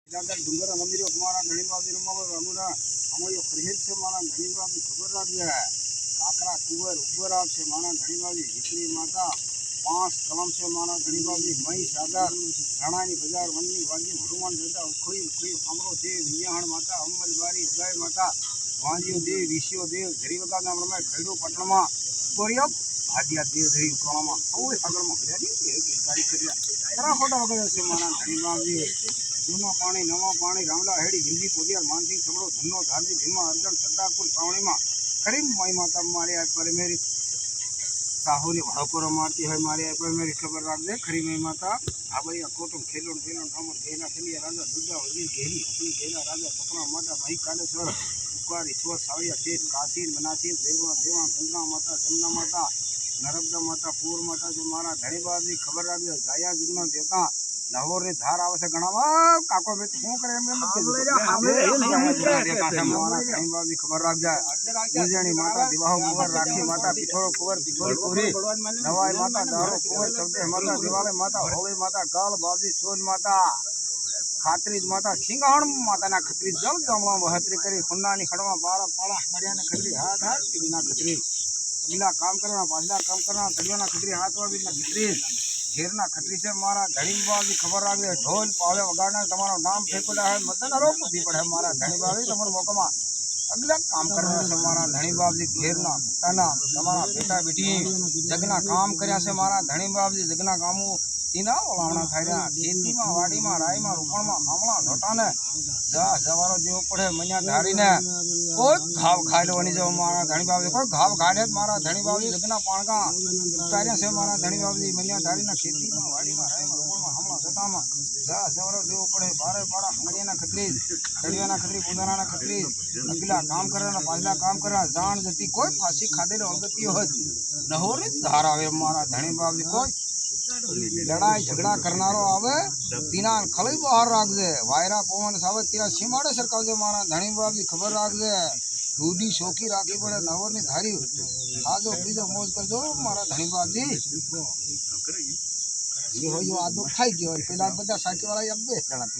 डूंगर मंदिर हमारा धनी बाबी रमुना हमारे खरीद से माना धनी बाबी खबर रख है काकरा कुंवर उबर से माना धनी बाबी हिकड़ी माता 5 कलम से माना धनी बाबी मई सागर राणानी बाजार वन्नी वागी हनुमान दादा उखड़ी उखड़ी हमरो देव वियाहण माता अम्बल बारी उगाय माता वांजियो देव विश्यो देव झरीवका नाम रमाय खैडो पटणमा कोरियो भादिया देव धरी कोणमा ओय આગળમાં હરિયાળી એક તારીખ કર્યા ખરા ખોટા વગર છે માના ધણી બાબી जूना पानी नवा पानी रामला हेड़ी हिंदी पोदिया मानसिंह सबड़ो धन्नो धारदी भीमा अर्जन सरदारपुर सावणी में करीम माई माता मारे आए पर मेरी साहू ने भाकोरो मारती है मारे आए पर मेरी खबर रख दे खरी मई माता हाबरिया कोटम खेलोन खेलोन ठामर गेना खेलिया राजा दुर्गा वजी घेरी अपनी गेना राजा सपना माता भाई कालेश्वर उकारी स्वर साविया शेष काशीन बनासीन देवा देवा गंगा माता जमुना माता नर्मदा माता पूर माता से मारा धनी बाबी खबर रख दे जाया जुगना देवता लाहौर ने धार आवे से गणावा काको बेट हूं करे एम धनी बाबी खबर रख जाए उजनी माता दिवाहो कुंवर राखी माता पिठोरो कुंवर पिठोरी कुरी नवाई माता दारो कुंवर सबदे माता दिवाले माता होवे माता गाल बाबी सोज माता खातरीज माता सिंगाण माता ना खतरी जल गमला बहतरी करी खुन्नानी खड़वा बारा पाड़ा हरिया ने खतरी हाथ हाथ बिना खतरी अगला काम करना पाछला काम करना तड़िया ना खतरी हाथ वा बिना खतरी घेरना खतरी से मारा धनी बाबी खबर रख दे ढोल पावे वगाड़ना तुम्हारा नाम फेंकोला है मदन आरोप बुद्धि पड़े मारा धनी बाबी तुम्हारे मौका में अगला काम करने से मारा धनी बाबी घेरना ताना तुम्हारा बेटा बेटी जगना काम कर्या से मारा धनी बाबी जगना कामू तीना ओलावना थाया खेती में वाड़ी में राई में रोपण में आमला लोटा ने जा जवारो देव पड़े मनिया धारी ने कोई घाव खाई लो जो मारा धनी बाबी कोई घाव खाए मारा धनी बाबी जगना पाणका कार्य से मारा धनी बाबी मनिया धारी ना खेती में वाड़ी में राई में रोपण में आमला लोटा में जा जवारो देव पड़े बारे पाड़ा हंगरिया ना खतरी खड़िया ना खतरी पुदाना ना खतरी अगला काम करे ना पाछला काम करे जान जती कोई फांसी खादे रे अलगती हो नहोर धार आवे मारा धनी बाबी कोई लड़ाई झगड़ा करनारो आवे तीना खलई बाहर राख दे वायरा पवन सावे तीना सीमाड़े सरकाव दे मारा धनी बाबी खबर राख दे दूधी शोकी राखी पड़े नवर ने धारी आजो बीजो मौज कर दो मारा धनी बाबी ये हो जो आदो खाई गयो पेला बड़ा साइकिल वाला अब जणा पी